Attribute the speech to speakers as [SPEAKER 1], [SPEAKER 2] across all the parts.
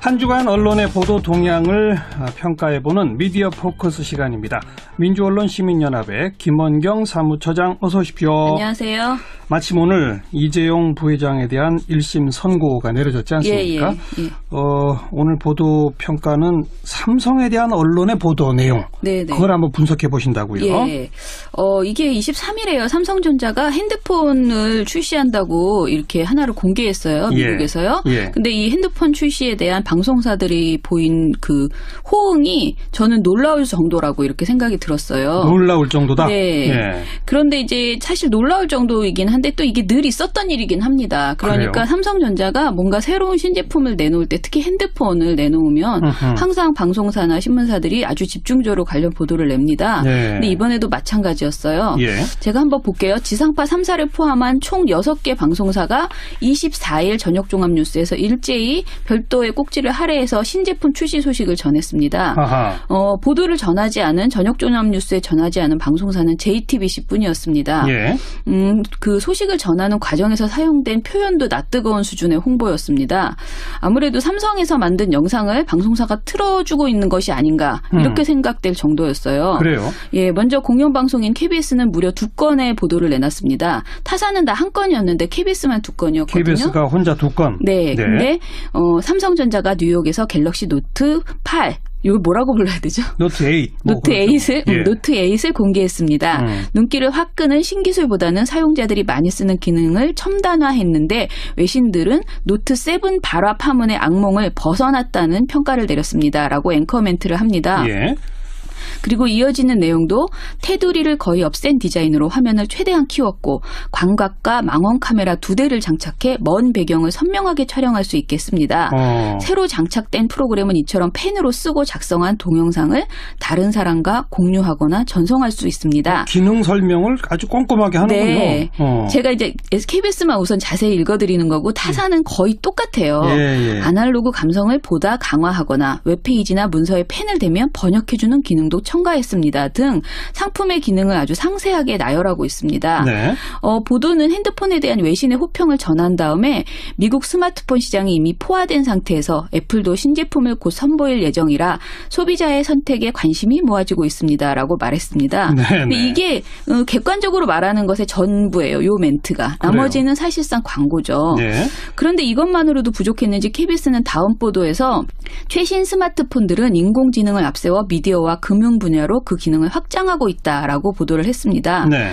[SPEAKER 1] 한 주간 언론의 보도 동향을 평가해보는 미디어 포커스 시간입니다. 민주언론시민연합의 김원경 사무처장 어서 오십시오.
[SPEAKER 2] 안녕하세요.
[SPEAKER 1] 마침 오늘 이재용 부회장에 대한 1심 선고가 내려졌지 않습니까?
[SPEAKER 2] 예.
[SPEAKER 1] 오늘 보도 평가는 삼성에 대한 언론의 보도 내용.
[SPEAKER 2] 네네.
[SPEAKER 1] 그걸 한번 분석해 보신다고요?
[SPEAKER 2] 예. 이게 23일에요. 삼성전자가 핸드폰을 출시한다고 이렇게 하나를 공개했어요. 미국에서요.
[SPEAKER 1] 예.
[SPEAKER 2] 근데 이 핸드폰 출시에 대한 방송사들이 보인 그 호응이 저는 놀라울 정도라고 이렇게 생각이 들었어요.
[SPEAKER 1] 놀라울 정도다?
[SPEAKER 2] 네.
[SPEAKER 1] 예.
[SPEAKER 2] 그런데 이제 사실 놀라울 정도이긴 한데 또 이게 늘 있었던 일이긴 합니다. 그러니까
[SPEAKER 1] 그래요?
[SPEAKER 2] 삼성전자가 뭔가 새로운 신제품을 내놓을 때 특히 핸드폰을 내놓으면 항상 방송사나 신문사들이 아주 집중적으로 관련 보도를 냅니다.
[SPEAKER 1] 네.
[SPEAKER 2] 근데 이번에도 마찬가지였어요.
[SPEAKER 1] 예.
[SPEAKER 2] 제가 한번 볼게요. 지상파 3사를 포함한 총 6개 방송사가 24일 저녁종합뉴스에서 일제히 별도의 꼭지를 할애해서 신제품 출시 소식을 전했습니다.
[SPEAKER 1] 아하.
[SPEAKER 2] 보도를 전하지 않은 저녁종합뉴스에 전하지 않은 방송사는 JTBC뿐이었습니다.
[SPEAKER 1] 예.
[SPEAKER 2] 그 소식을 전하는 과정에서 사용된 표현도 낯뜨거운 수준의 홍보였습니다. 아무래도 삼성에서 만든 영상을 방송사가 틀어주고 있는 것이 아닌가 이렇게 생각될 정도였어요.
[SPEAKER 1] 그래요?
[SPEAKER 2] 예, 먼저 공영방송인 KBS는 무려 2건의 보도를 내놨습니다. 타사는 다 한 건이었는데 KBS만 2건이었거든요.
[SPEAKER 1] KBS가 혼자 2건.
[SPEAKER 2] 네, 근데 삼성전자가 뉴욕에서 갤럭시 노트 8 이걸 뭐라고 불러야 되죠?
[SPEAKER 1] 노트 8.
[SPEAKER 2] 노트 8을 공개했습니다. 눈길을 확 끄는 신기술보다는 사용자들이 많이 쓰는 기능을 첨단화했는데 외신들은 노트 7 발화 파문의 악몽을 벗어났다는 평가를 내렸습니다. 라고 앵커 멘트를 합니다.
[SPEAKER 1] 예.
[SPEAKER 2] 그리고 이어지는 내용도 테두리를 거의 없앤 디자인으로 화면을 최대한 키웠고 광각과 망원 카메라 2대를 장착해 먼 배경을 선명하게 촬영할 수 있겠습니다. 새로 장착된 프로그램은 이처럼 펜으로 쓰고 작성한 동영상을 다른 사람과 공유하거나 전송할 수 있습니다.
[SPEAKER 1] 기능 설명을 아주 꼼꼼하게 하는군요.
[SPEAKER 2] 네. 제가 이제 KBS만 우선 자세히 읽어드리는 거고 타사는 거의 똑같아요.
[SPEAKER 1] 예.
[SPEAKER 2] 아날로그 감성을 보다 강화하거나 웹페이지나 문서에 펜을 대면 번역해주는 기능도 첨가했습니다 등 상품의 기능을 아주 상세하게 나열하고 있습니다.
[SPEAKER 1] 네.
[SPEAKER 2] 보도는 핸드폰에 대한 외신의 호평을 전한 다음에 미국 스마트폰 시장이 이미 포화된 상태에서 애플도 신제품을 곧 선보일 예정이라 소비자의 선택에 관심이 모아지고 있습니다라고 말했습니다.
[SPEAKER 1] 네.
[SPEAKER 2] 이게 객관적으로 말하는 것의 전부예요. 요 멘트가. 나머지는 사실상 광고죠.
[SPEAKER 1] 네.
[SPEAKER 2] 그런데 이것만으로도 부족했는지 KBS는 다음 보도에서 최신 스마트폰들은 인공지능을 앞세워 미디어와 금융 분야로 그 기능을 확장하고 있다라고 보도를 했습니다.
[SPEAKER 1] 네.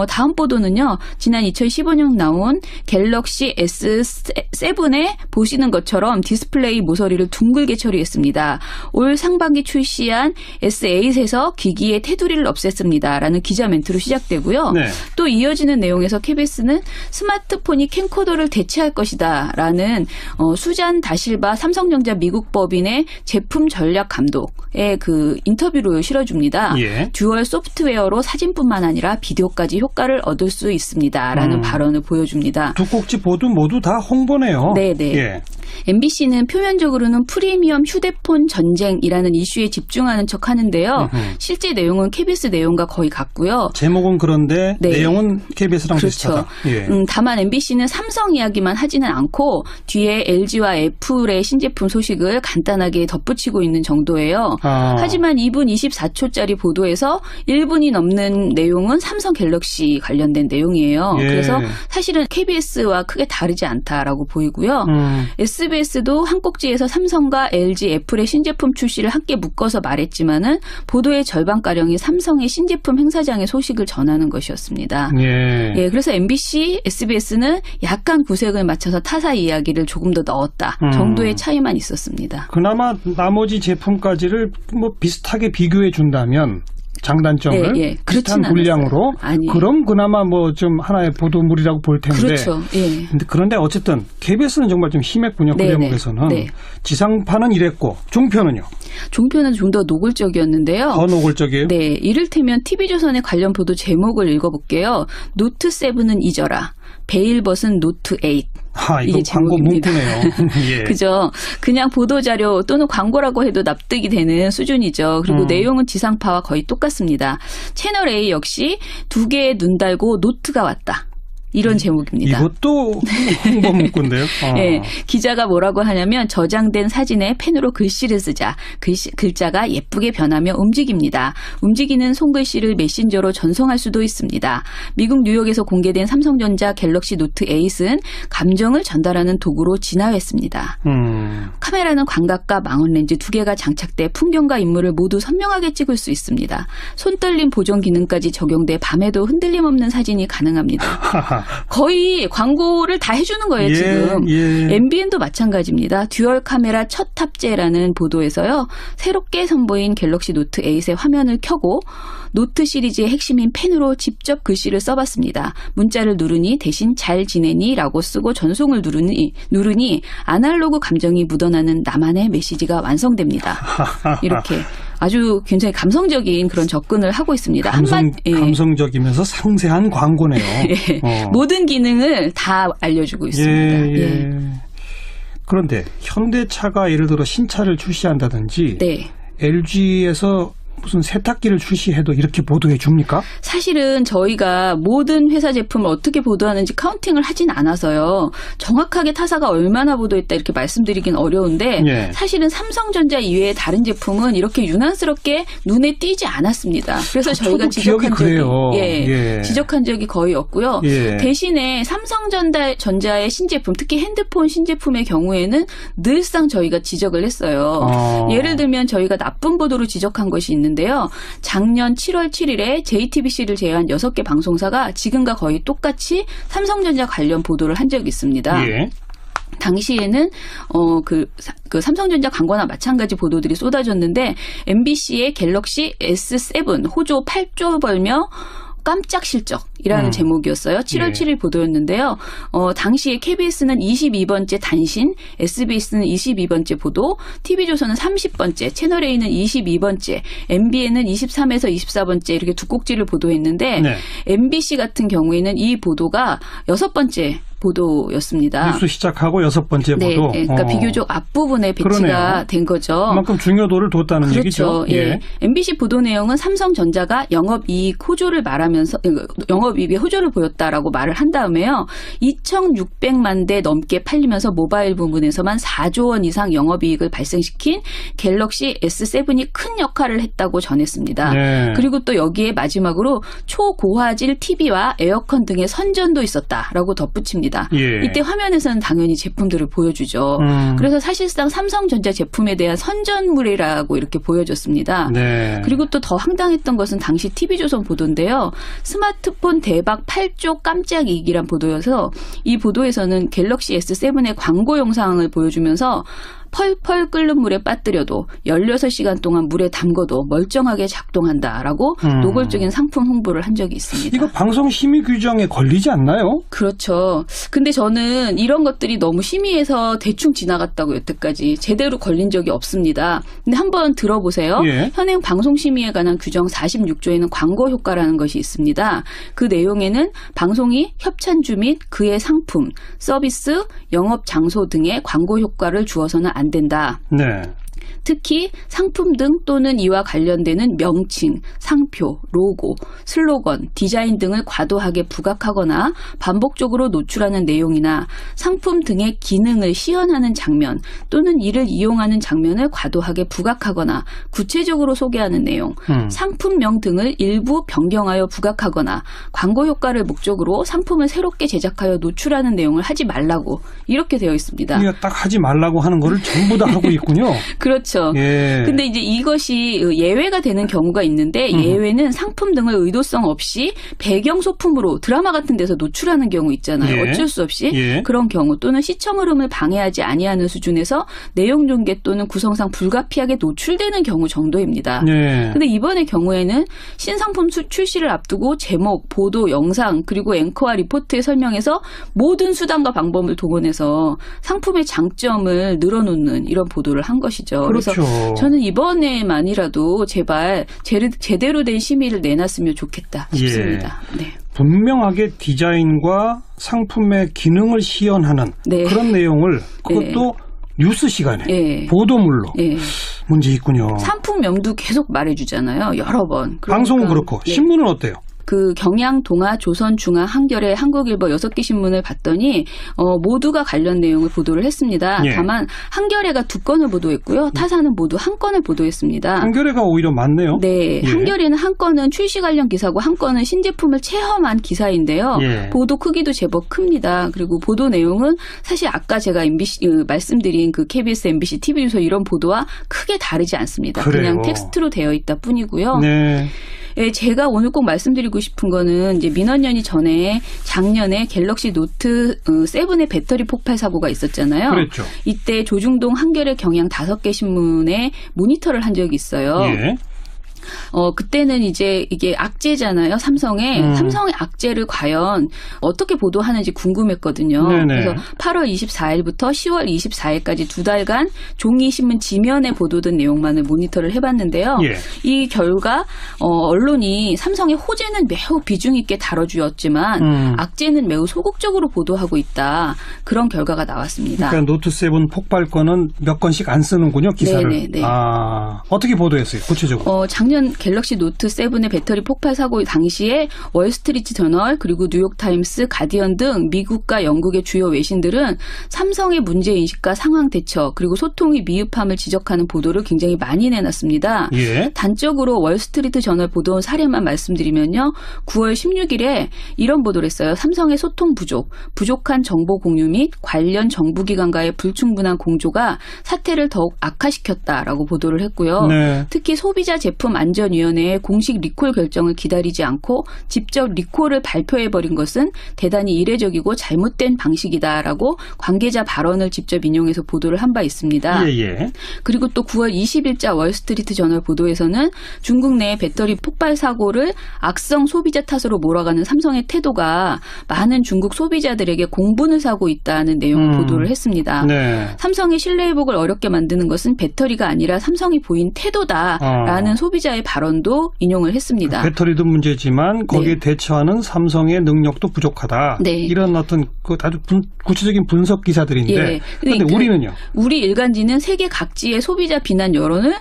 [SPEAKER 2] 다음 보도는요. 지난 2015년 나온 갤럭시 S7에 보시는 것처럼 디스플레이 모서리를 둥글게 처리했습니다. 올 상반기 출시한 S8에서 기기의 테두리를 없앴습니다라는 기자 멘트로 시작되고요.
[SPEAKER 1] 네.
[SPEAKER 2] 또 이어지는 내용에서 KBS는 스마트폰이 캠코더를 대체할 것이다라는 수잔 다실바 삼성전자 미국 법인의 제품 전략 감독의 그 인터뷰를 실어줍니다.
[SPEAKER 1] 예.
[SPEAKER 2] 듀얼 소프트웨어로 사진뿐만 아니라 비디오까지 효과를 얻을 수 있습니다라는 발언을 보여줍니다.
[SPEAKER 1] 두 꼭지 보도 모두 다 홍보네요.
[SPEAKER 2] 네네.
[SPEAKER 1] 예.
[SPEAKER 2] MBC는 표면적으로는 프리미엄 휴대폰 전쟁이라는 이슈에 집중하는 척 하는데요. 실제 내용은 KBS 내용과 거의 같고요.
[SPEAKER 1] 제목은 그런데
[SPEAKER 2] 네.
[SPEAKER 1] 내용은 KBS랑
[SPEAKER 2] 그렇죠.
[SPEAKER 1] 비슷하다. 예.
[SPEAKER 2] 다만 MBC는 삼성 이야기만 하지는 않고 뒤에 LG와 애플의 신제품 소식을 간단하게 덧붙이고 있는 정도예요. 하지만 2분 24초짜리 보도에서 1분이 넘는 내용은 삼성 갤럭시 관련된 내용이에요.
[SPEAKER 1] 예.
[SPEAKER 2] 그래서 사실은 KBS와 크게 다르지 않다라고 보이고요. SBS도 한 꼭지에서 삼성과 LG, 애플의 신제품 출시를 함께 묶어서 말했지만은 보도의 절반가량이 삼성의 신제품 행사장의 소식을 전하는 것이었습니다.
[SPEAKER 1] 예.
[SPEAKER 2] 그래서 MBC, SBS는 약간 구색을 맞춰서 타사 이야기를 조금 더 넣었다 정도의 차이만 있었습니다.
[SPEAKER 1] 그나마 나머지 제품까지를 뭐 비슷하게 비교해 준다면 장단점을 비슷한 분량으로 그럼 그나마 뭐 좀 하나의 보도물이라고 볼 텐데
[SPEAKER 2] 그렇죠. 예.
[SPEAKER 1] 그런데 어쨌든 KBS는 정말 좀 심했군요. 그 대목에서는.
[SPEAKER 2] 네.
[SPEAKER 1] 지상파는 이랬고 종편은요?
[SPEAKER 2] 종편은 좀 더 노골적이었는데요.
[SPEAKER 1] 더 노골적이에요?
[SPEAKER 2] 네. 이를테면 TV조선의 관련 보도 제목을 읽어볼게요. 노트 7은 잊어라. 베일벗은 노트 8.
[SPEAKER 1] 이거 광고 문구네요. 예.
[SPEAKER 2] 그죠. 그냥 보도자료 또는 광고라고 해도 납득이 되는 수준이죠. 그리고 내용은 지상파와 거의 똑같습니다. 채널A 역시 2개의 눈 달고 노트가 왔다. 이런 제목입니다.
[SPEAKER 1] 이것도 홍보 문구인데요.
[SPEAKER 2] 네, 기자가 뭐라고 하냐면 저장된 사진에 펜으로 글씨를 쓰자 글자가 예쁘게 변하며 움직입니다. 움직이는 손글씨를 메신저로 전송할 수도 있습니다. 미국 뉴욕에서 공개된 삼성전자 갤럭시 노트 8은 감정을 전달하는 도구로 진화했습니다. 카메라는 광각과 망원 렌즈 2개가 장착돼 풍경과 인물을 모두 선명하게 찍을 수 있습니다. 손떨림 보정 기능까지 적용돼 밤에도 흔들림 없는 사진이 가능합니다. 거의 광고를 다 해주는 거예요, 지금. MBN도 마찬가지입니다. 듀얼 카메라 첫 탑재라는 보도에서요. 새롭게 선보인 갤럭시 노트 8의 화면을 켜고 노트 시리즈의 핵심인 펜으로 직접 글씨를 써봤습니다. 문자를 누르니 대신 잘 지내니 라고 쓰고 전송을 누르니 아날로그 감정이 묻어나는 나만의 메시지가 완성됩니다. 이렇게 아주 굉장히 감성적인 그런 접근을 하고 있습니다.
[SPEAKER 1] 감성적이면서 상세한 광고네요.
[SPEAKER 2] 모든 기능을 다 알려주고 있습니다.
[SPEAKER 1] 그런데 현대차가 예를 들어 신차를 출시한다든지 LG에서 무슨 세탁기를 출시해도 이렇게 보도해 줍니까?
[SPEAKER 2] 사실은 저희가 모든 회사 제품을 어떻게 보도하는지 카운팅을 하진 않아서요. 정확하게 타사가 얼마나 보도했다 이렇게 말씀드리긴 어려운데 사실은 삼성전자 이외의 다른 제품은 이렇게 유난스럽게 눈에 띄지 않았습니다. 그래서 저희가 지적한 적이 거의 없고요. 대신에 삼성전자의 신제품, 특히 핸드폰 신제품의 경우에는 늘상 저희가 지적을 했어요. 예를 들면 저희가 나쁜 보도로 지적한 것이 있는데요. 작년 7월 7일에 JTBC를 제외한 6개 방송사가 지금과 거의 똑같이 삼성전자 관련 보도를 한 적이 있습니다. 당시에는 그 삼성전자 광고나 마찬가지 보도들이 쏟아졌는데 MBC의 갤럭시 S7 호조 8조 벌며 깜짝 실적이라는 제목이었어요. 7월 7일 보도였는데요. 당시에 KBS는 22번째 단신, SBS는 22번째 보도, TV조선은 30번째, 채널A는 22번째, MBN은 23에서 24번째 이렇게 두 꼭지를 보도했는데 MBC 같은 경우에는 이 보도가 6번째 보도였습니다.
[SPEAKER 1] 뉴스 시작하고 6번째 보도.
[SPEAKER 2] 그러니까 비교적 앞부분에 배치가 된 거죠.
[SPEAKER 1] 그만큼 중요도를 뒀다는 얘기죠.
[SPEAKER 2] MBC 보도 내용은 삼성전자가 영업이익 호조를 말하면서 영업이익의 호조를 보였다라고 말을 한 다음에요. 2,600만 대 넘게 팔리면서 모바일 부분에서만 4조 원 이상 영업이익을 발생시킨 갤럭시 S7이 큰 역할을 했다고 전했습니다. 그리고 또 여기에 마지막으로 초고화질 TV와 에어컨 등의 선전도 있었다라고 덧붙입니다. 이때 화면에서는 당연히 제품들을 보여주죠. 그래서 사실상 삼성전자 제품에 대한 선전물이라고 이렇게 보여졌습니다. 그리고 또 더 황당했던 것은 당시 TV조선 보도인데요. 스마트폰 대박 8조 깜짝 이익이란 보도여서 이 보도에서는 갤럭시 S7의 광고 영상을 보여주면서 펄펄 끓는 물에 빠뜨려도 16시간 동안 물에 담궈도 멀쩡하게 작동한다라고 노골적인 상품 홍보를 한 적이 있습니다.
[SPEAKER 1] 이거 방송 심의 규정에 걸리지 않나요?
[SPEAKER 2] 그렇죠. 근데 저는 이런 것들이 너무 심의해서 대충 지나갔다고 여태까지 제대로 걸린 적이 없습니다. 근데 한번 들어보세요. 현행 방송심의에 관한 규정 46조에는 광고 효과라는 것이 있습니다. 그 내용에는 방송이 협찬주 및 그의 상품, 서비스, 영업 장소 등의 광고 효과를 주어서는 안 된다. 특히 상품 등 또는 이와 관련되는 명칭, 상표, 로고, 슬로건, 디자인 등을 과도하게 부각하거나 반복적으로 노출하는 내용이나 상품 등의 기능을 시연하는 장면 또는 이를 이용하는 장면을 과도하게 부각하거나 구체적으로 소개하는 내용, 상품명 등을 일부 변경하여 부각하거나 광고 효과를 목적으로 상품을 새롭게 제작하여 노출하는 내용을 하지 말라고 이렇게 되어 있습니다.
[SPEAKER 1] 그러니까 딱 하지 말라고 하는 거를 전부 다 하고 있군요.
[SPEAKER 2] 그렇죠. 근데 이제 이것이 예외가 되는 경우가 있는데 예외는 상품 등을 의도성 없이 배경 소품으로 드라마 같은 데서 노출하는 경우 있잖아요. 어쩔 수 없이 그런 경우 또는 시청 흐름을 방해하지 아니하는 수준에서 내용 전개 또는 구성상 불가피하게 노출되는 경우 정도입니다. 근데 이번의 경우에는 신상품 출시를 앞두고 제목, 보도, 영상 그리고 앵커와 리포트에 설명해서 모든 수단과 방법을 동원해서 상품의 장점을 늘어놓는 이런 보도를 한 것이죠. 그래서 저는 이번에만이라도 제발 제대로 된 심의를 내놨으면 좋겠다 싶습니다.
[SPEAKER 1] 분명하게 디자인과 상품의 기능을 시연하는 그런 내용을 그것도 뉴스 시간에 보도물로 문제 있군요.
[SPEAKER 2] 상품명도 계속 말해주잖아요. 여러 번.
[SPEAKER 1] 방송은 그렇고 신문은 어때요?
[SPEAKER 2] 그 경향, 동아, 조선, 중앙, 한겨레, 한국일보 6개 신문을 봤더니 모두가 관련 내용을 보도를 했습니다.
[SPEAKER 1] 예.
[SPEAKER 2] 다만 한겨레가 2건을 보도했고요. 타사는 모두 1건을 보도했습니다.
[SPEAKER 1] 한겨레가 오히려 많네요.
[SPEAKER 2] 네, 예. 한겨레는 한 건은 출시 관련 기사고 한 건은 신제품을 체험한 기사인데요. 예. 보도 크기도 제법 큽니다. 그리고 보도 내용은 사실 아까 제가 말씀드린 그 KBS, MBC, TV조선 이런 보도와 크게 다르지 않습니다.
[SPEAKER 1] 그래요.
[SPEAKER 2] 그냥 텍스트로 되어 있다 뿐이고요.
[SPEAKER 1] 네.
[SPEAKER 2] 예, 제가 오늘 꼭 말씀드리고 싶은 거는 이제 민원연이 전에 작년에 갤럭시 노트 7의 배터리 폭발 사고가 있었잖아요.
[SPEAKER 1] 그랬죠.
[SPEAKER 2] 이때 조중동, 한겨레, 경향 5개 신문에 모니터를 한 적이 있어요.
[SPEAKER 1] 예.
[SPEAKER 2] 그때는 이제 이게 악재잖아요. 삼성의 악재를 과연 어떻게 보도하는지 궁금했거든요.
[SPEAKER 1] 네네.
[SPEAKER 2] 그래서 8월 24일부터 10월 24일까지 2달간 종이신문 지면에 보도된 내용만을 모니터를 해봤는데요.
[SPEAKER 1] 예.
[SPEAKER 2] 이 결과 언론이 삼성의 호재는 매우 비중 있게 다뤄주었지만 악재는 매우 소극적으로 보도하고 있다. 그런 결과가 나왔습니다.
[SPEAKER 1] 그러니까 노트 7 폭발건은 몇 건씩 안 쓰는군요. 기사를.
[SPEAKER 2] 네네네.
[SPEAKER 1] 어떻게 보도했어요? 구체적으로.
[SPEAKER 2] 작년 갤럭시 노트 7의 배터리 폭발 사고 당시에 월스트리트 저널 그리고 뉴욕타임스, 가디언 등 미국과 영국의 주요 외신들은 삼성의 문제인식과 상황 대처 그리고 소통의 미흡함을 지적하는 보도를 굉장히 많이 내놨습니다.
[SPEAKER 1] 예.
[SPEAKER 2] 단적으로 월스트리트 저널 보도한 사례만 말씀드리면요. 9월 16일에 이런 보도를 했어요. 삼성의 소통 부족한 정보 공유 및 관련 정부기관과의 불충분한 공조가 사태를 더욱 악화시켰다라고 보도를 했고요.
[SPEAKER 1] 네.
[SPEAKER 2] 특히 소비자 제품 안전위원회의 공식 리콜 결정을 기다리지 않고 직접 리콜을 발표해버린 것은 대단히 이례적이고 잘못된 방식이다라고 관계자 발언을 직접 인용해서 보도를 한 바 있습니다.
[SPEAKER 1] 예.
[SPEAKER 2] 그리고 또 9월 20일자 월스트리트 저널 보도에서는 중국 내 배터리 폭발 사고를 악성 소비자 탓으로 몰아가는 삼성의 태도가 많은 중국 소비자들에게 공분을 사고 있다는 내용을 보도를 했습니다.
[SPEAKER 1] 네.
[SPEAKER 2] 삼성의 신뢰 회복을 어렵게 만드는 것은 배터리가 아니라 삼성이 보인 태도다라는 소비자의 발언도 인용을 했습니다.
[SPEAKER 1] 배터리도 문제지만 거기에
[SPEAKER 2] 네.
[SPEAKER 1] 대처하는 삼성의 능력도 부족하다.
[SPEAKER 2] 네.
[SPEAKER 1] 이런 어떤 아주 구체적인 분석 기사들인데 그런데
[SPEAKER 2] 예.
[SPEAKER 1] 우리는요?
[SPEAKER 2] 우리 일간지는 세계 각지의 소비자 비난 여론을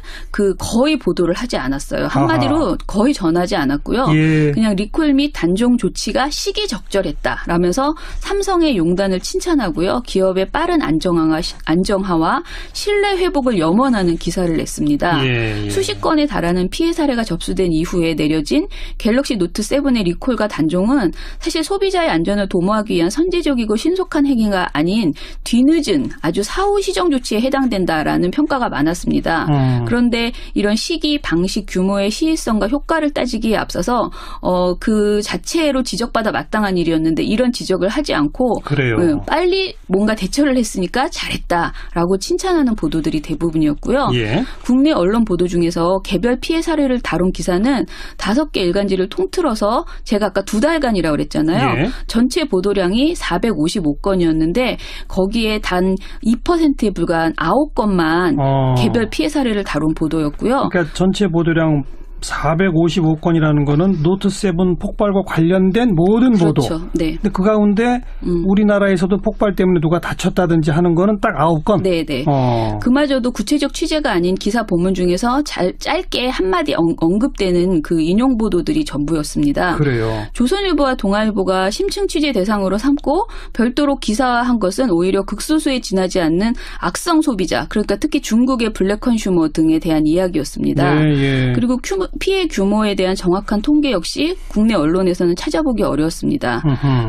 [SPEAKER 2] 거의 보도를 하지 않았어요. 한마디로 거의 전하지 않았고요.
[SPEAKER 1] 예.
[SPEAKER 2] 그냥 리콜 및 단종 조치가 시기적절했다라면서 삼성의 용단을 칭찬하고요. 기업의 빠른 안정화와 신뢰 회복을 염원하는 기사를 냈습니다.
[SPEAKER 1] 예.
[SPEAKER 2] 수십 건에 달하는 피해 사례가 접수된 이후에 내려진 갤럭시 노트 7의 리콜과 단종은 사실 소비자의 안전을 도모하기 위한 선제적이고 신속한 행위가 아닌 뒤늦은 아주 사후 시정 조치에 해당된다라는 평가가 많았습니다. 그런데 이런 시기, 방식, 규모의 시의성과 효과를 따지기에 앞서서 그 자체로 지적받아 마땅한 일이었는데 이런 지적을 하지 않고
[SPEAKER 1] 그래요.
[SPEAKER 2] 빨리 뭔가 대처를 했으니까 잘했다라고 칭찬하는 보도들이 대부분이었고요.
[SPEAKER 1] 예.
[SPEAKER 2] 국내 언론 보도 중에서 개별 피해 사례를 다룬 기사는 5개 일간지를 통틀어서 제가 아까 2달간이라고 그랬잖아요.
[SPEAKER 1] 예.
[SPEAKER 2] 전체 보도량이 455건이었는데 거기에 단 2%에 불과한 9건만 개별 피해 사례를 다룬 보도였고요.
[SPEAKER 1] 그러니까 전체 보도량 455건이라는 거는 노트 7 폭발과 관련된 모든 보도.
[SPEAKER 2] 그렇죠. 네.
[SPEAKER 1] 근데 그 가운데 우리나라에서도 폭발 때문에 누가 다쳤다든지 하는 거는 딱 9건.
[SPEAKER 2] 네네. 그마저도 구체적 취재가 아닌 기사 본문 중에서 짧게 한마디 언급되는 그 인용 보도들이 전부였습니다.
[SPEAKER 1] 그래요.
[SPEAKER 2] 조선일보와 동아일보가 심층 취재 대상으로 삼고 별도로 기사화한 것은 오히려 극소수에 지나지 않는 악성 소비자, 그러니까 특히 중국의 블랙 컨슈머 등에 대한 이야기였습니다.
[SPEAKER 1] 예.
[SPEAKER 2] 그리고 피해 규모에 대한 정확한 통계 역시 국내 언론에서는 찾아보기 어려웠습니다.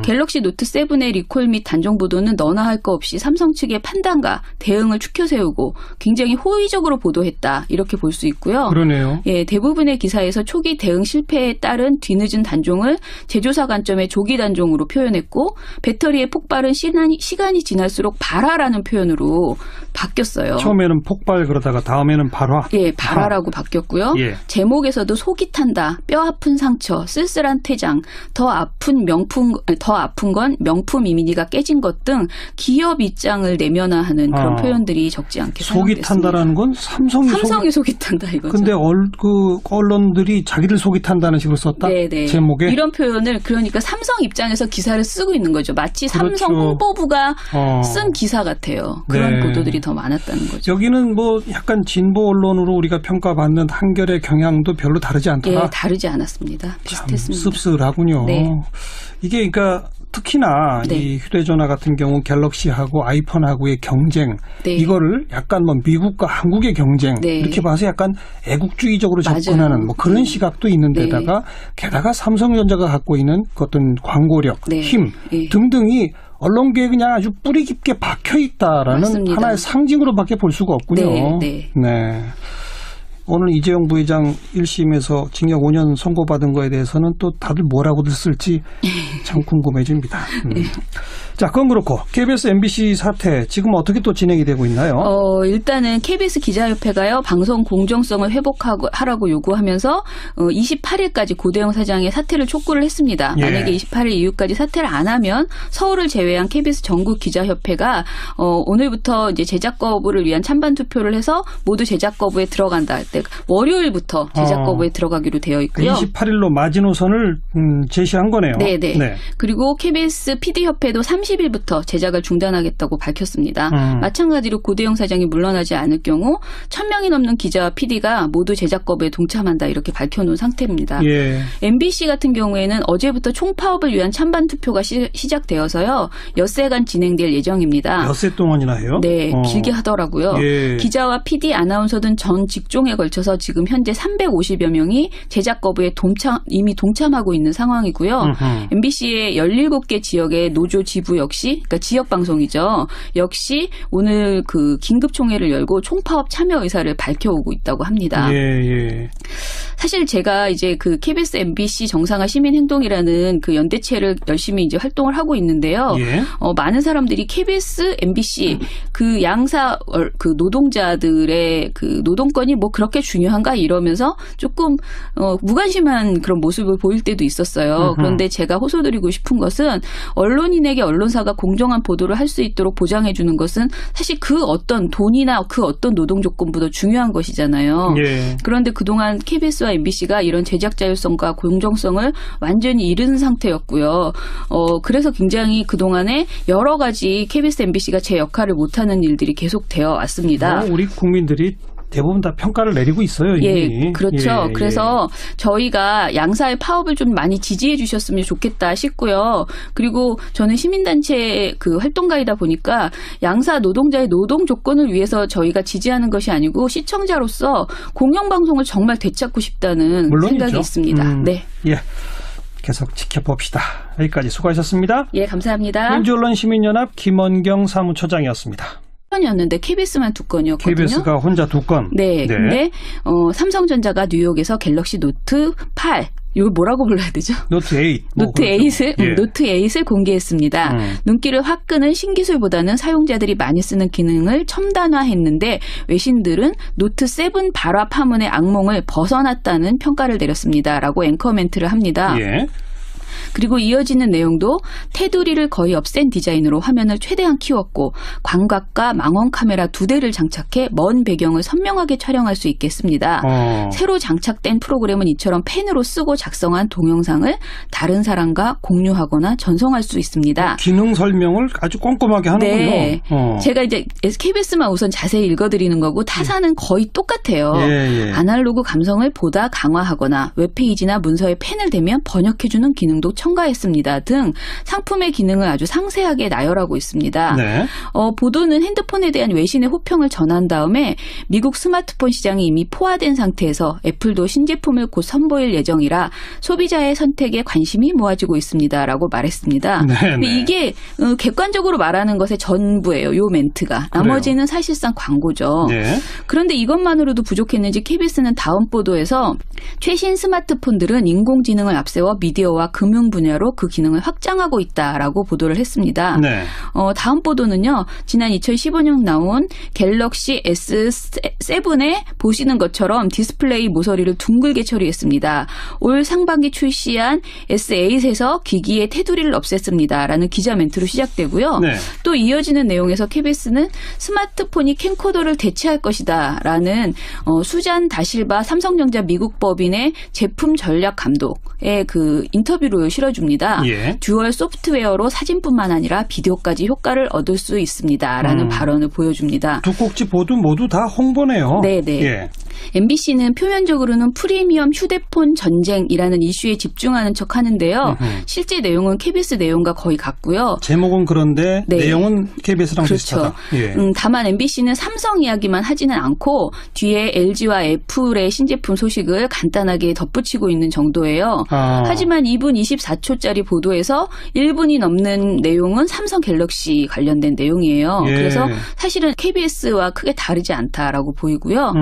[SPEAKER 2] 갤럭시 노트 7의 리콜 및 단종 보도는 너나 할 거 없이 삼성 측의 판단과 대응을 추켜 세우고 굉장히 호의적으로 보도했다. 이렇게 볼 수 있고요.
[SPEAKER 1] 그러네요.
[SPEAKER 2] 예, 대부분의 기사에서 초기 대응 실패에 따른 뒤늦은 단종을 제조사 관점의 조기 단종으로 표현했고 배터리의 폭발은 시간이 지날수록 발화라는 표현으로 바뀌었어요.
[SPEAKER 1] 처음에는 폭발 그러다가 다음에는 발화.
[SPEAKER 2] 예, 발화라고 바뀌었고요.
[SPEAKER 1] 예.
[SPEAKER 2] 제목에서도 속이 탄다, 뼈 아픈 상처, 쓸쓸한 퇴장, 더 아픈 건 명품 이미지가 깨진 것 등 기업 입장을 내면화하는 그런 표현들이 적지 않게
[SPEAKER 1] 속이
[SPEAKER 2] 사용됐습니다.
[SPEAKER 1] 탄다라는 건 삼성이
[SPEAKER 2] 속이 탄다 이거죠.
[SPEAKER 1] 근데 언론들이 자기들 속이 탄다는 식으로 썼다?
[SPEAKER 2] 네네.
[SPEAKER 1] 제목에?
[SPEAKER 2] 이런 표현을 그러니까 삼성 입장에서 기사를 쓰고 있는 거죠. 마치
[SPEAKER 1] 그렇죠.
[SPEAKER 2] 삼성 홍보부가 쓴 기사 같아요. 그런
[SPEAKER 1] 네.
[SPEAKER 2] 보도들이 더 많았다는 거죠.
[SPEAKER 1] 여기는 뭐 약간 진보 언론으로 우리가 평가받는 한겨레, 경향도 별로 다르지 않더라.
[SPEAKER 2] 예, 다르지 않았습니다. 비슷했습니다.
[SPEAKER 1] 참 씁쓸하군요.
[SPEAKER 2] 네.
[SPEAKER 1] 이게 그러니까 특히나
[SPEAKER 2] 네.
[SPEAKER 1] 이 휴대전화 같은 경우 갤럭시하고 아이폰하고의 경쟁
[SPEAKER 2] 네.
[SPEAKER 1] 이거를 약간 뭐 미국과 한국의 경쟁
[SPEAKER 2] 네.
[SPEAKER 1] 이렇게 봐서 약간 애국주의적으로
[SPEAKER 2] 맞아요.
[SPEAKER 1] 접근하는 뭐 그런 시각도 있는 데다가
[SPEAKER 2] 네.
[SPEAKER 1] 게다가 삼성전자가 갖고 있는 어떤 광고력,
[SPEAKER 2] 네.
[SPEAKER 1] 힘
[SPEAKER 2] 네.
[SPEAKER 1] 등등이 언론계에 그냥 아주 뿌리 깊게 박혀 있다라는
[SPEAKER 2] 맞습니다.
[SPEAKER 1] 하나의 상징으로밖에 볼 수가 없군요.
[SPEAKER 2] 네.
[SPEAKER 1] 네. 오늘 이재용 부회장 1심에서 징역 5년 선고받은 거에 대해서는 또 다들 뭐라고들 쓸지 참 궁금해집니다. 자, 그건 그렇고 KBS, MBC 사태 지금 어떻게 또 진행이 되고 있나요?
[SPEAKER 2] 일단은 KBS 기자협회가요. 방송 공정성을 회복하라고 요구하면서 28일까지 고대영 사장의 사퇴를 촉구를 했습니다.
[SPEAKER 1] 예.
[SPEAKER 2] 만약에 28일 이후까지 사퇴를 안 하면 서울을 제외한 KBS 전국 기자협회가 오늘부터 이제 제작 거부를 위한 찬반 투표를 해서 모두 제작 거부에 들어간다 할 때 월요일부터 제작 거부에 들어가기로 되어 있고요.
[SPEAKER 1] 28일로 마지노선을 제시한 거네요.
[SPEAKER 2] 네네.
[SPEAKER 1] 네.
[SPEAKER 2] 그리고 KBS PD협회도 30일부터 제작을 중단하겠다고 밝혔습니다. 마찬가지로 고대영 사장이 물러나지 않을 경우 1,000명이 넘는 기자와 PD가 모두 제작 거부에 동참한다 이렇게 밝혀놓은 상태입니다.
[SPEAKER 1] 예.
[SPEAKER 2] MBC 같은 경우에는 어제부터 총파업을 위한 찬반 투표가 시작되어서요. 엿새간 진행될 예정입니다.
[SPEAKER 1] 엿새 동안이나 해요?
[SPEAKER 2] 네, 길게 하더라고요.
[SPEAKER 1] 예.
[SPEAKER 2] 기자와 PD, 아나운서 등 전 직종에 걸쳐서 지금 현재 350여 명이 제작 거부에 이미 동참하고 있는 상황이고요. MBC의 17개 지역의 노조 지부 역시, 그러니까 지역 방송이죠. 역시 오늘 그 긴급 총회를 열고 총파업 참여 의사를 밝혀오고 있다고 합니다.
[SPEAKER 1] 예.
[SPEAKER 2] 사실 제가 이제 그 KBS, MBC 정상화 시민행동이라는 그 연대체를 열심히 이제 활동을 하고 있는데요.
[SPEAKER 1] 예.
[SPEAKER 2] 많은 사람들이 KBS, MBC 그 양사 그 노동자들의 그 노동권이 뭐 그렇게 중요한가 이러면서 조금 무관심한 그런 모습을 보일 때도 있었어요. 그런데 제가 호소드리고 싶은 것은 언론인에게 언론사가 공정한 보도를 할 수 있도록 보장해 주는 것은 사실 그 어떤 돈이나 그 어떤 노동 조건보다 중요한 것이잖아요.
[SPEAKER 1] 예.
[SPEAKER 2] 그런데 그동안 KBS와 MBC가 이런 제작 자율성과 공정성을 완전히 잃은 상태였고요. 그래서 굉장히 그동안에 여러 가지 KBS, MBC가 제 역할을 못하는 일들이 계속되어 왔습니다.
[SPEAKER 1] 우리 국민들이 대부분 다 평가를 내리고 있어요. 이미.
[SPEAKER 2] 예, 그렇죠. 그래서 저희가 양사의 파업을 좀 많이 지지해 주셨으면 좋겠다 싶고요. 그리고 저는 시민단체 그 활동가이다 보니까 양사 노동자의 노동 조건을 위해서 저희가 지지하는 것이 아니고 시청자로서 공영방송을 정말 되찾고 싶다는
[SPEAKER 1] 물론이죠.
[SPEAKER 2] 생각이 있습니다. 네.
[SPEAKER 1] 예. 계속 지켜봅시다. 여기까지 수고하셨습니다.
[SPEAKER 2] 예, 감사합니다.
[SPEAKER 1] 민주언론시민연합 김원경 사무처장이었습니다.
[SPEAKER 2] 건이었는데 KBS만 2건이었거든요.
[SPEAKER 1] KBS가 혼자 2건.
[SPEAKER 2] 네. 근데 삼성전자가 뉴욕에서 갤럭시 노트 8 이거 뭐라고 불러야 되죠?
[SPEAKER 1] 노트 8.
[SPEAKER 2] 노트 8을 노트 8을 공개했습니다. 눈길을 확 끄는 신기술보다는 사용자들이 많이 쓰는 기능을 첨단화했는데 외신들은 노트 7 발화 파문의 악몽을 벗어났다는 평가를 내렸습니다라고 앵커 멘트를 합니다.
[SPEAKER 1] 예.
[SPEAKER 2] 그리고 이어지는 내용도 테두리를 거의 없앤 디자인으로 화면을 최대한 키웠고 광각과 망원 카메라 2대를 장착해 먼 배경을 선명하게 촬영할 수 있게 했습니다. 새로 장착된 프로그램은 이처럼 펜으로 쓰고 작성한 동영상을 다른 사람과 공유하거나 전송할 수 있습니다.
[SPEAKER 1] 기능 설명을 아주 꼼꼼하게 하는군요.
[SPEAKER 2] 네. 제가 이제 KBS만 우선 자세히 읽어드리는 거고 타사는 거의 똑같아요.
[SPEAKER 1] 예.
[SPEAKER 2] 아날로그 감성을 보다 강화하거나 웹페이지나 문서에 펜을 대면 번역해주는 기능도 첨가했습니다 등 상품의 기능을 아주 상세하게 나열하고 있습니다.
[SPEAKER 1] 네.
[SPEAKER 2] 보도는 핸드폰에 대한 외신의 호평을 전한 다음에 미국 스마트폰 시장이 이미 포화된 상태에서 애플도 신제품을 곧 선보일 예정이라 소비자의 선택에 관심이 모아지고 있습니다라고 말했습니다.
[SPEAKER 1] 네.
[SPEAKER 2] 이게 객관적으로 말하는 것의 전부예요. 요 멘트가. 나머지는 사실상 광고죠.
[SPEAKER 1] 네.
[SPEAKER 2] 그런데 이것만으로도 부족했는지 KBS는 다음 보도에서 최신 스마트폰들은 인공지능을 앞세워 미디어와 금융 분야로 그 기능을 확장하고 있다라고 보도를 했습니다.
[SPEAKER 1] 네.
[SPEAKER 2] 다음 보도는요. 지난 2015년 나온 갤럭시 S7에 보시는 것처럼 디스플레이 모서리를 둥글게 처리했습니다. 올 상반기 출시한 S8에서 기기의 테두리를 없앴습니다라는 기자 멘트로 시작되고요.
[SPEAKER 1] 네.
[SPEAKER 2] 또 이어지는 내용에서 KBS는 스마트폰이 캠코더를 대체할 것이다라는 수잔 다실바 삼성전자 미국 법인의 제품 전략 감독의 그 인터뷰를 실어줍니다.
[SPEAKER 1] 예.
[SPEAKER 2] 듀얼 소프트웨어로 사진뿐만 아니라 비디오까지 효과를 얻을 수 있습니다라는 발언을 보여줍니다.
[SPEAKER 1] 두 꼭지 모두 다 홍보네요.
[SPEAKER 2] 네네.
[SPEAKER 1] 예.
[SPEAKER 2] MBC는 표면적으로는 프리미엄 휴대폰 전쟁이라는 이슈에 집중하는 척 하는데요. 실제 내용은 KBS 내용과 거의 같고요.
[SPEAKER 1] 제목은 그런데
[SPEAKER 2] 네.
[SPEAKER 1] 내용은 KBS랑
[SPEAKER 2] 그렇죠.
[SPEAKER 1] 비슷하다. 예.
[SPEAKER 2] 다만 MBC는 삼성 이야기만 하지는 않고 뒤에 LG와 애플의 신제품 소식을 간단하게 덧붙이고 있는 정도예요. 하지만 2분 24초짜리 보도에서 1분이 넘는 내용은 삼성 갤럭시 관련된 내용이에요.
[SPEAKER 1] 예.
[SPEAKER 2] 그래서 사실은 KBS와 크게 다르지 않다라고 보이고요.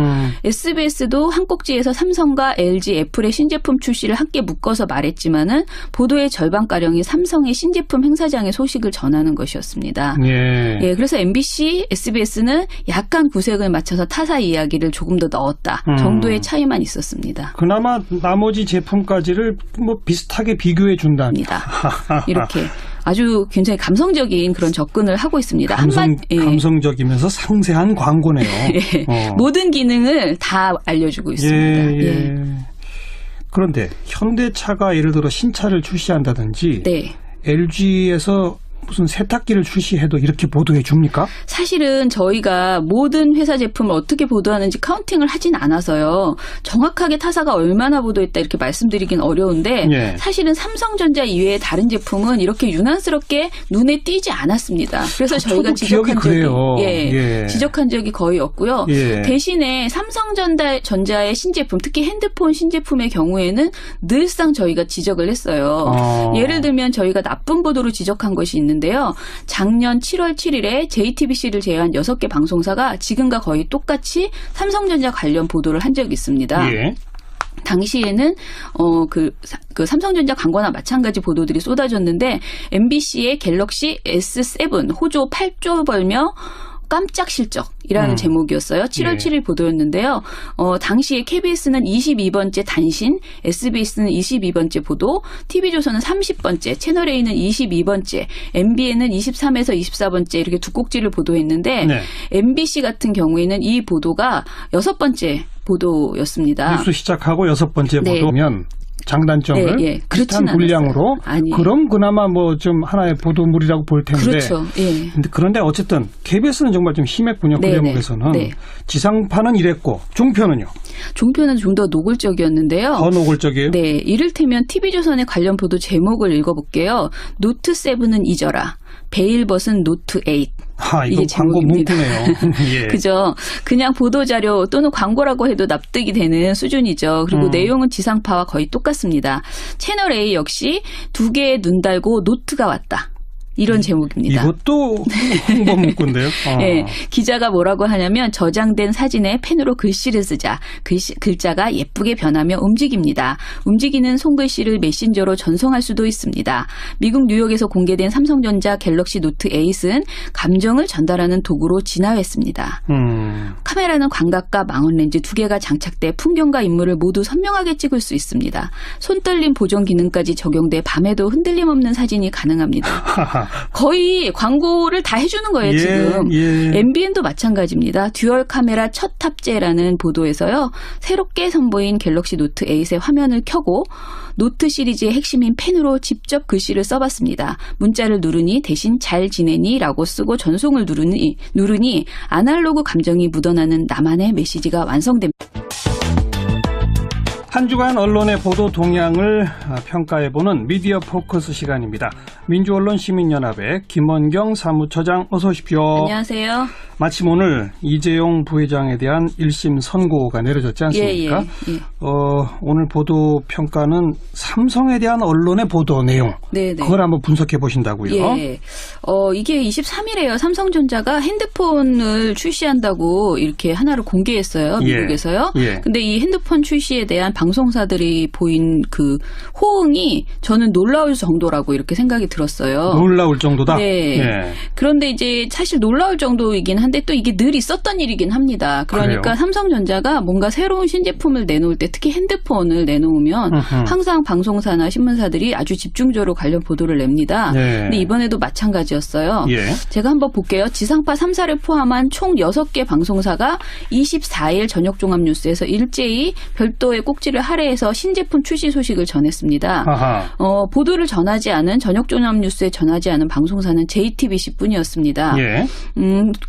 [SPEAKER 2] SBS도 한 꼭지에서 삼성과 LG, 애플의 신제품 출시를 함께 묶어서 말했지만은 보도의 절반가량이 삼성의 신제품 행사장의 소식을 전하는 것이었습니다.
[SPEAKER 1] 예.
[SPEAKER 2] 예, 그래서 MBC, SBS는 약간 구색을 맞춰서 타사 이야기를 조금 더 넣었다 정도의 차이만 있었습니다.
[SPEAKER 1] 그나마 나머지 제품까지를 뭐 비슷하게 비교해 준답니다.
[SPEAKER 2] 이렇게 아주 굉장히 감성적인 그런 접근을 하고 있습니다.
[SPEAKER 1] 감성적이면서 상세한 광고네요.
[SPEAKER 2] 예. 모든 기능을 다 알려주고 있습니다.
[SPEAKER 1] 예. 그런데 현대차가 예를 들어 신차를 출시한다든지
[SPEAKER 2] 네.
[SPEAKER 1] LG에서 무슨 세탁기를 출시해도 이렇게 보도해 줍니까?
[SPEAKER 2] 사실은 저희가 모든 회사 제품을 어떻게 보도하는지 카운팅을 하진 않아서요. 정확하게 타사가 얼마나 보도했다 이렇게 말씀드리긴 어려운데
[SPEAKER 1] 예.
[SPEAKER 2] 사실은 삼성전자 이외의 다른 제품은 이렇게 유난스럽게 눈에 띄지 않았습니다. 그래서 저희가 지적한 적이 거의 없고요.
[SPEAKER 1] 예.
[SPEAKER 2] 대신에 삼성전자의 신제품, 특히 핸드폰 신제품의 경우에는 늘상 저희가 지적을 했어요. 예를 들면 저희가 나쁜 보도로 지적한 것이 있는데요. 작년 7월 7일에 JTBC를 제외한 6개 방송사가 지금과 거의 똑같이 삼성전자 관련 보도를 한 적이 있습니다.
[SPEAKER 1] 예.
[SPEAKER 2] 당시에는 그 삼성전자 광고나 마찬가지 보도들이 쏟아졌는데 MBC의 갤럭시 S7 호조 8조 벌며 깜짝 실적이라는 제목이었어요. 7월 7일 보도였는데요. 당시에 KBS는 22번째 단신, SBS는 22번째 보도, TV조선은 30번째, 채널A는 22번째, MBN은 23에서 24번째 이렇게 두 꼭지를 보도했는데
[SPEAKER 1] 네.
[SPEAKER 2] MBC 같은 경우에는 이 보도가 6번째 보도였습니다.
[SPEAKER 1] 뉴스 시작하고 6번째
[SPEAKER 2] 네.
[SPEAKER 1] 보도면 장단점을 비슷한 분량으로 그럼 그나마 뭐 좀 하나의 보도물이라고 볼 텐데
[SPEAKER 2] 그렇죠. 예.
[SPEAKER 1] 그런데 어쨌든 KBS는 정말 좀 심했군요. 그 대목에서는.
[SPEAKER 2] 네.
[SPEAKER 1] 지상파는 이랬고 종편은요?
[SPEAKER 2] 종편은 좀 더 노골적이었는데요.
[SPEAKER 1] 더 노골적이에요?
[SPEAKER 2] 네. 이를테면 TV조선의 관련 보도 제목을 읽어볼게요. 노트 7은 잊어라. 베일벗은 노트 8.
[SPEAKER 1] 이거 광고 문구네요. 예.
[SPEAKER 2] 그죠. 그냥 보도자료 또는 광고라고 해도 납득이 되는 수준이죠. 그리고 내용은 지상파와 거의 똑같습니다. 채널A 역시 2개의 눈 달고 노트가 왔다. 이런 제목입니다.
[SPEAKER 1] 이것도 홍보 문구인데요.
[SPEAKER 2] 네, 기자가 뭐라고 하냐면 저장된 사진에 펜으로 글씨를 쓰자. 글자가 예쁘게 변하며 움직입니다. 움직이는 손글씨를 메신저로 전송할 수도 있습니다. 미국 뉴욕에서 공개된 삼성전자 갤럭시 노트 8은 감정을 전달하는 도구로 진화했습니다. 카메라는 광각과 망원 렌즈 2개가 장착돼 풍경과 인물을 모두 선명하게 찍을 수 있습니다. 손떨림 보정 기능까지 적용돼 밤에도 흔들림 없는 사진이 가능합니다. 거의 광고를 다 해주는 거예요, 지금. MBN도 마찬가지입니다. 듀얼 카메라 첫 탑재라는 보도에서요. 새롭게 선보인 갤럭시 노트 8의 화면을 켜고 노트 시리즈의 핵심인 펜으로 직접 글씨를 써봤습니다. 문자를 누르니 대신 잘 지내니 라고 쓰고 전송을 누르니 아날로그 감정이 묻어나는 나만의 메시지가 완성됩니다.
[SPEAKER 1] 한 주간 언론의 보도 동향을 평가해보는 미디어 포커스 시간입니다. 민주언론시민연합의 김원경 사무처장 어서 오십시오.
[SPEAKER 2] 안녕하세요.
[SPEAKER 1] 마침 오늘 이재용 부회장에 대한 1심 선고가 내려졌지 않습니까?
[SPEAKER 2] 예.
[SPEAKER 1] 오늘 보도 평가는 삼성에 대한 언론의 보도 내용.
[SPEAKER 2] 네네.
[SPEAKER 1] 그걸 한번 분석해 보신다고요.
[SPEAKER 2] 예. 이게 23일에요. 삼성전자가 핸드폰을 출시한다고 이렇게 하나를 공개했어요. 미국에서요. 근데 이 핸드폰 출시에 대한 방송사들이 보인 그 호응이 저는 놀라울 정도라고 이렇게 생각이 들었어요.
[SPEAKER 1] 놀라울 정도다?
[SPEAKER 2] 네. 그런데 이제 사실 놀라울 정도이긴 한데 또 이게 늘 있었던 일이긴 합니다. 그러니까 그래요? 삼성전자가 뭔가 새로운 신제품을 내놓을 때 특히 핸드폰을 내놓으면 항상 방송사나 신문사들이 아주 집중적으로 관련 보도를 냅니다. 근데 이번에도 마찬가지였어요. 제가 한번 볼게요. 지상파 3사를 포함한 총 6개 방송사가 24일 저녁종합뉴스에서 일제히 별도의 꼭지를 할애해서 신제품 출시 소식을 전했습니다. 보도를 전하지 않은 저녁종합뉴스에 전하지 않은 방송사는 JTBC뿐이었습니다.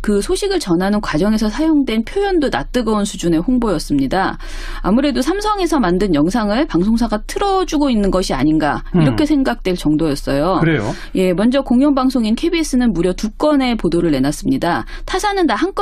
[SPEAKER 2] 그 소식을 전하는 과정에서 사용된 표현도 낯뜨거운 수준의 홍보였습니다. 아무래도 삼성에서 만든 영상을 방송사가 틀어주고 있는 것이 아닌가 이렇게 생각될 정도였어요.
[SPEAKER 1] 그래요?
[SPEAKER 2] 예, 먼저 공영방송인 KBS는 무려 2건의 보도를 내놨습니다. 타사는 다 한 건